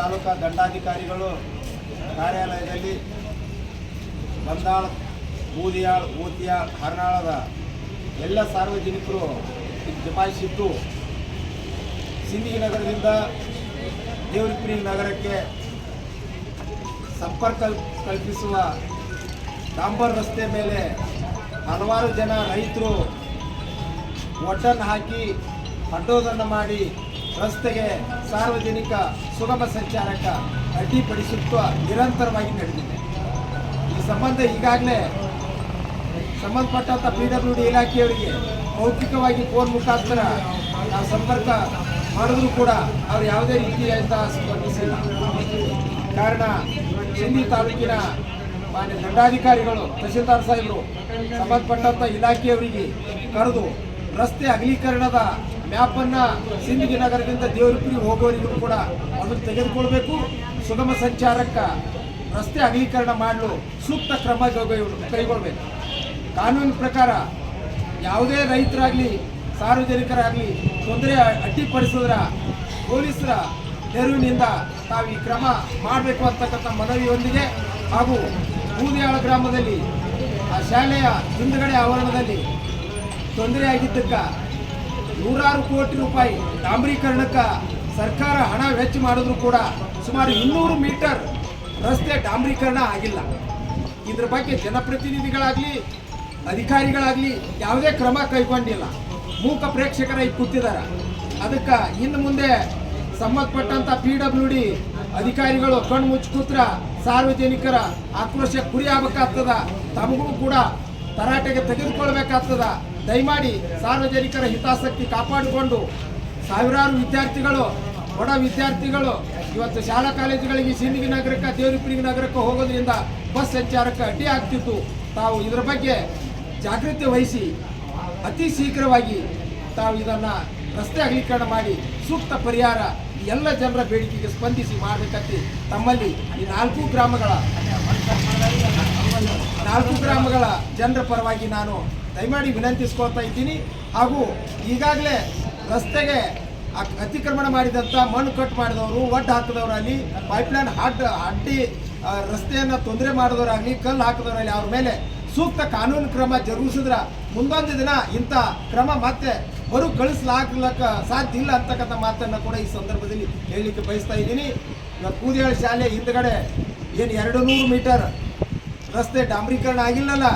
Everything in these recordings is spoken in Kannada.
ತಾಲೂಕಾ ದಂಡಾಧಿಕಾರಿಗಳು ಕಾರ್ಯಾಲಯದಲ್ಲಿ ಬಂದಾಳ, ಬೂದಿಯಾಳ್, ಊತಿಯಾಳ್, ಹರ್ನಾಳದ ಎಲ್ಲ ಸಾರ್ವಜನಿಕರು ಜಮಾಯಿಸಿದ್ದು ಸಿಂದಗಿ ನಗರದಿಂದ ದೇವರಿಪುರಿ ನಗರಕ್ಕೆ ಸಂಪರ್ಕ ಕಲ್ಪಿಸುವ ಡಾಂಬರ್ ರಸ್ತೆ ಮೇಲೆ ಹಲವಾರು ಜನ ರೈತರು ಒಡ್ಡನ್ನು ಹಾಕಿ ಅಡ್ಡೋದನ್ನು ಮಾಡಿ ರಸ್ತೆಗೆ ಸಾರ್ವಜನಿಕ ಸುಗಮ ಸಂಚಾರಕ್ಕೆ ಅಡ್ಡಿಪಡಿಸುತ್ತಾ ನಿರಂತರವಾಗಿ ನಡೆದಿದೆ. ಈ ಸಂಬಂಧ ಈಗಾಗಲೇ ಸಂಬಂಧಪಟ್ಟಂಥ PWD ಇಲಾಖೆಯವರಿಗೆ ಮೌಖಿಕವಾಗಿ ಫೋನ್ ಮುಖಾಂತರ ನಾವು ಸಂಪರ್ಕ ಮಾಡಿದ್ರು ಕೂಡ ಅವರು ಯಾವುದೇ ರೀತಿಯಾದ ಸ್ಪಂದಿಸಿಲ್ಲ. ಕಾರಣ ಸಿಂದಗಿ ತಾಲೂಕಿನ ಮಾನ್ಯ ದಂಡಾಧಿಕಾರಿಗಳು, ತಹಸೀಲ್ದಾರ್ ಸಾಹೇಬರು ಸಂಬಂಧಪಟ್ಟಂಥ ಇಲಾಖೆಯವರಿಗೆ ಕರೆದು ರಸ್ತೆ ಅಗಲೀಕರಣದ ಮ್ಯಾಪನ್ನು ಸಿಂದಗಿ ನಗರದಿಂದ ದೇವರಿಪುರಿ ಹೋಗೋರಿಗೂ ಕೂಡ ಅದನ್ನು ತೆಗೆದುಕೊಳ್ಬೇಕು, ಸುಗಮ ಸಂಚಾರಕ್ಕೆ ರಸ್ತೆ ಅಗಲೀಕರಣ ಮಾಡಲು ಸೂಕ್ತ ಕ್ರಮ ಕೈಗೊಳ್ಳಬೇಕು. ಕಾನೂನಿನ ಪ್ರಕಾರ ಯಾವುದೇ ರೈತರಾಗಲಿ ಸಾರ್ವಜನಿಕರಾಗಲಿ ತೊಂದರೆ ಅಡ್ಡಿಪಡಿಸಿದ್ರ ಪೊಲೀಸರ ನೆರವಿನಿಂದ ತಾವು ಈ ಕ್ರಮ ಮಾಡಬೇಕು ಅಂತಕ್ಕಂಥ ಮನವಿಯೊಂದಿಗೆ ಹಾಗೂ ಬೂದಿಯಾಳ ಗ್ರಾಮದಲ್ಲಿ ಆ ಶಾಲೆಯ ಹಿಂದುಗಡೆ ಆವರಣದಲ್ಲಿ ತೊಂದರೆಯಾಗಿದ್ದಕ್ಕೆ ನೂರಾರು ಕೋಟಿ ರೂಪಾಯಿ ಡಾಂಬರೀಕರಣಕ್ಕೆ ಸರ್ಕಾರ ಹಣ ವೆಚ್ಚ ಮಾಡಿದ್ರು ಕೂಡ ಸುಮಾರು 200 ಮೀಟರ್ ರಸ್ತೆ ಡಾಂಬರೀಕರಣ ಆಗಿಲ್ಲ. ಇದ್ರ ಬಗ್ಗೆ ಜನಪ್ರತಿನಿಧಿಗಳಾಗಲಿ ಅಧಿಕಾರಿಗಳಾಗಲಿ ಯಾವುದೇ ಕ್ರಮ ಕೈಗೊಂಡಿಲ್ಲ. ಮೂಕ ಪ್ರೇಕ್ಷಕರಾಗಿ ಕೂತಿದ್ದಾರೆ. ಅದಕ್ಕೆ ಇನ್ನು ಮುಂದೆ ಸಂಬಂಧಪಟ್ಟಂಥ PWD ಅಧಿಕಾರಿಗಳು ಕಣ್ಣು ಮುಚ್ಚಿ ಕೂತ್ರ ಸಾರ್ವಜನಿಕರ ಆಕ್ರೋಶಕ್ಕೆ ಗುರಿ ಆಗಬೇಕಾಗ್ತದ, ತಮಗೂ ಕೂಡ ತರಾಟೆಗೆ ತೆಗೆದುಕೊಳ್ಬೇಕಾಗ್ತದ. ದಯಮಾಡಿ ಸಾರ್ವಜನಿಕರ ಹಿತಾಸಕ್ತಿ ಕಾಪಾಡಿಕೊಂಡು ಸಾವಿರಾರು ವಿದ್ಯಾರ್ಥಿಗಳು, ಬಡ ವಿದ್ಯಾರ್ಥಿಗಳು ಇವತ್ತು ಶಾಲಾ ಕಾಲೇಜುಗಳಿಗೆ ಸಿಂದಗಿ ನಗರಕ್ಕೆ ದೇವರಿಪುರಿ ನಗರಕ್ಕೆ ಹೋಗೋದ್ರಿಂದ ಬಸ್ ಸಂಚಾರಕ್ಕೆ ಅಡ್ಡಿ ಆಗ್ತಿತ್ತು. ತಾವು ಇದರ ಬಗ್ಗೆ ಜಾಗೃತಿ ವಹಿಸಿ ಅತಿ ಶೀಘ್ರವಾಗಿ ತಾವು ಇದನ್ನು ರಸ್ತೆ ಅಗಲೀಕರಣ ಮಾಡಿ ಸೂಕ್ತ ಪರಿಹಾರ ಎಲ್ಲ ಜನರ ಬೇಡಿಕೆಗೆ ಸ್ಪಂದಿಸಿ ಮಾಡಬೇಕಂತ ತಮ್ಮಲ್ಲಿ ಈ 4 ಗ್ರಾಮಗಳ ಜನರ ಪರವಾಗಿ ನಾನು ದಯಮಾಡಿ ವಿನಂತಿಸ್ಕೊಳ್ತಾ ಇದ್ದೀನಿ. ಹಾಗೂ ಈಗಾಗಲೇ ರಸ್ತೆಗೆ ಅತಿಕ್ರಮಣ ಮಾಡಿದಂಥ ಮಣ್ಣು ಕಟ್ ಮಾಡಿದವರು, ಒಡ್ಡು ಹಾಕಿದವರಲ್ಲಿ, ಪೈಪ್ಲೈನ್ ಅಡ್ಡಿ ರಸ್ತೆಯನ್ನು ತೊಂದರೆ ಮಾಡಿದವರಾಗಲಿ, ಕಲ್ಲು ಹಾಕಿದವರಲ್ಲಿ ಅವ್ರ ಮೇಲೆ ಸೂಕ್ತ ಕಾನೂನು ಕ್ರಮ ಜರುಗಿಸಿದ್ರೆ ಮುಂದೊಂದು ದಿನ ಇಂಥ ಕ್ರಮ ಮತ್ತೆ ಕಳಿಸ್ಲಾಗ್ಲಿಕ್ಕೆ ಸಾಧ್ಯ ಇಲ್ಲ ಅಂತಕ್ಕಂಥ ಮಾತನ್ನು ಕೂಡ ಈ ಸಂದರ್ಭದಲ್ಲಿ ಹೇಳಲಿಕ್ಕೆ ಬಯಸ್ತಾ ಇದ್ದೀನಿ. ಇವತ್ತು ಬೂದಿಯಾಳ ಶಾಲೆ ಹಿಂದುಗಡೆ ಏನು 200 ಮೀಟರ್ ರಸ್ತೆ ಡಾಂಬರೀಕರಣ ಆಗಿಲ್ಲಲ್ಲ,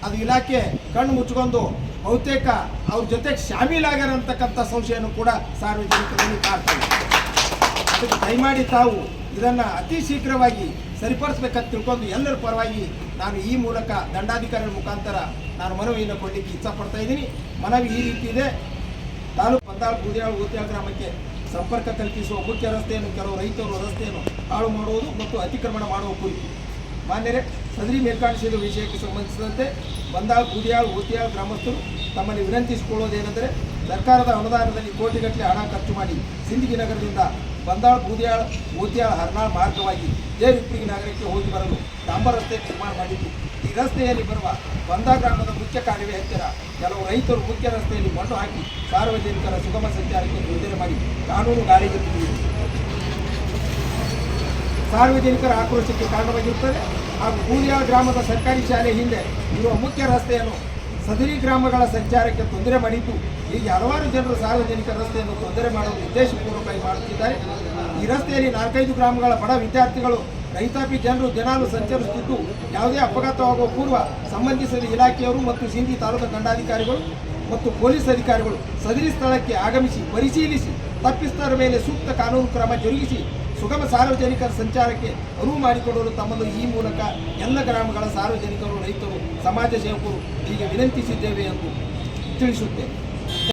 ಅದು ಇಲಾಖೆ ಕಣ್ಣು ಮುಚ್ಕೊಂಡು ಬಹುತೇಕ ಅವ್ರ ಜೊತೆಗೆ ಶಾಮೀಲಾಗ್ಯಾರ ಅಂತಕ್ಕಂಥ ಸಂಶಯನೂ ಕೂಡ ಸಾರ್ವಜನಿಕರಲ್ಲಿ ಕಾಡ್ತಾರೆ. ಅದಕ್ಕೆ ದಯಮಾಡಿ ತಾವು ಇದನ್ನು ಅತಿ ಶೀಘ್ರವಾಗಿ ಸರಿಪಡಿಸ್ಬೇಕಂತ ತಿಳ್ಕೊಂಡು ಎಲ್ಲರ ಪರವಾಗಿ ನಾನು ಈ ಮೂಲಕ ದಂಡಾಧಿಕಾರಿಗಳ ಮುಖಾಂತರ ನಾನು ಮನವಿಯನ್ನು ಕೊಡಲಿಕ್ಕೆ ಇಚ್ಛಪಡ್ತಾ ಇದ್ದೀನಿ. ಮನವಿ ಈ ರೀತಿ ಇದೆ. ತಾಲೂಕು ಬಂದಾಳ, ಬೂದಿಯಾಳ, ಊತಿಯಾಳ ಗ್ರಾಮಕ್ಕೆ ಸಂಪರ್ಕ ಕಲ್ಪಿಸುವ ಮುಖ್ಯ ರಸ್ತೆಯನ್ನು ಕೆಲವು ರೈತರು ರಸ್ತೆಯನ್ನು ಹಾಳು ಮಾಡುವುದು ಮತ್ತು ಅತಿಕ್ರಮಣ ಮಾಡುವ ಕುರಿತು ಮಾನ್ಯರೇ, ಸದರಿ ಮೇಲ್ಕಾಣಿಸಿದ ವಿಷಯಕ್ಕೆ ಸಂಬಂಧಿಸಿದಂತೆ ಬಂದಾಳ, ಬೂದಿಯಾಳ, ಊತಿಯಾಳ ಗ್ರಾಮಸ್ಥರು ತಮ್ಮಲ್ಲಿ ವಿನಂತಿಸಿಕೊಳ್ಳುವುದೇನೆಂದರೆ ಸರ್ಕಾರದ ಅನುದಾನದಲ್ಲಿ ಕೋಟಿಗಟ್ಟಲೆ ಹಣ ಖರ್ಚು ಮಾಡಿ ಸಿಂದಗಿ ನಗರದಿಂದ ಬಂದಾಳ, ಬೂದಿಯಾಳ, ಊತಿಯಾಳ, ಹರ್ನಾಳ್ ಮಾರ್ಗವಾಗಿ ದೇವರಿಪುರಿ ನಗರಕ್ಕೆ ಹೋಗಿ ಬರಲು ಡಾಂಬರ್ ರಸ್ತೆ ನಿರ್ಮಾಣ ಮಾಡಿದ್ದು, ಈ ರಸ್ತೆಯಲ್ಲಿ ಬರುವ ಬಂದಾ ಗ್ರಾಮದ ಮುಖ್ಯ ಕಾಲುವೆ ಹತ್ತಿರ ಕೆಲವು ರೈತರು ಮುಖ್ಯ ರಸ್ತೆಯಲ್ಲಿ ಮಣ್ಣು ಹಾಕಿ ಸಾರ್ವಜನಿಕರ ಸುಗಮ ಸಂಚಾರಕ್ಕೆ ತೊಂದರೆ ಮಾಡಿ ಕಾನೂನು ಗಾಳಿಗೆ ತುಂಬಿದೆ. ಸಾರ್ವಜನಿಕರ ಆಕ್ರೋಶಕ್ಕೆ ಕಾರಣವಾಗಿರುತ್ತದೆ. ಹಾಗೂ ಬೂದಿಯಾಳ ಗ್ರಾಮದ ಸರ್ಕಾರಿ ಶಾಲೆ ಹಿಂದೆ ಇರುವ ಮುಖ್ಯ ರಸ್ತೆಯನ್ನು ಸದರಿ ಗ್ರಾಮಗಳ ಸಂಚಾರಕ್ಕೆ ತೊಂದರೆ ಮಾಡಿದ್ದು, ಹೀಗೆ ಹಲವಾರು ಜನರು ಸಾರ್ವಜನಿಕ ರಸ್ತೆಯನ್ನು ತೊಂದರೆ ಮಾಡಲು ಉದ್ದೇಶಪೂರ್ವಕವಾಗಿ ಮಾಡುತ್ತಿದ್ದಾರೆ. ಈ ರಸ್ತೆಯಲ್ಲಿ 4-5 ಗ್ರಾಮಗಳ ಬಡ ವಿದ್ಯಾರ್ಥಿಗಳು, ರೈತಾಪಿ ಜನರು ದಿನಾಲು ಸಂಚರಿಸುತ್ತಿದ್ದು, ಯಾವುದೇ ಅಪಘಾತವಾಗುವ ಪೂರ್ವ ಸಂಬಂಧಿಸಿದ ಇಲಾಖೆಯವರು ಮತ್ತು ಸಿಂದಗಿ ತಾಲೂಕು ದಂಡಾಧಿಕಾರಿಗಳು ಮತ್ತು ಪೊಲೀಸ್ ಅಧಿಕಾರಿಗಳು ಸದರಿ ಸ್ಥಳಕ್ಕೆ ಆಗಮಿಸಿ ಪರಿಶೀಲಿಸಿ ತಪ್ಪಿಸ್ಥರ ಮೇಲೆ ಸೂಕ್ತ ಕಾನೂನು ಕ್ರಮ ಜರುಗಿಸಿ ಸುಗಮ ಸಾರ್ವಜನಿಕರ ಸಂಚಾರಕ್ಕೆ ಅನುವು ಮಾಡಿಕೊಡಲು ತಮ್ಮನ್ನು ಈ ಮೂಲಕ ಎಲ್ಲ ಗ್ರಾಮಗಳ ಸಾರ್ವಜನಿಕರು, ರೈತರು, ಸಮಾಜ ಸೇವಕರು ಹೀಗೆ ವಿನಂತಿಸಿದ್ದೇವೆ ಎಂದು ತಿಳಿಸುತ್ತೇವೆ.